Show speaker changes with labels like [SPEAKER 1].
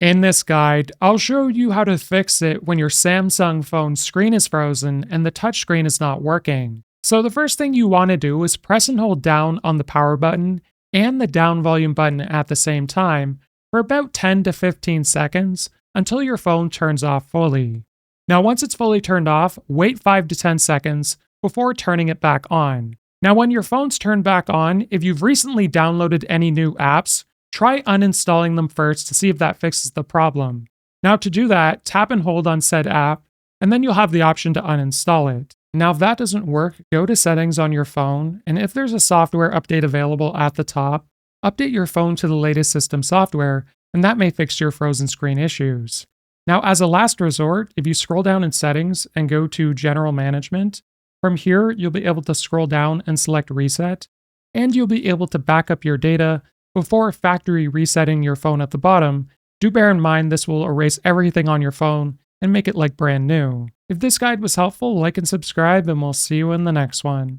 [SPEAKER 1] In this guide, I'll show you how to fix it when your Samsung phone screen is frozen and the touchscreen is not working. So the first thing you want to do is press and hold down on the power button and the down volume button at the same time for about 10 to 15 seconds until your phone turns off fully. Now once it's fully turned off, wait 5 to 10 seconds before turning it back on. Now when your phone's turned back on, if you've recently downloaded any new apps, try uninstalling them first to see if that fixes the problem. Now to do that, tap and hold on said app, and then you'll have the option to uninstall it. Now if that doesn't work, go to settings on your phone, and if there's a software update available at the top, update your phone to the latest system software, and that may fix your frozen screen issues. Now as a last resort, if you scroll down in settings and go to general management, from here you'll be able to scroll down and select reset, and you'll be able to back up your data before factory resetting your phone at the bottom. Do bear in mind this will erase everything on your phone and make it like brand new. If this guide was helpful, like and subscribe, and we'll see you in the next one.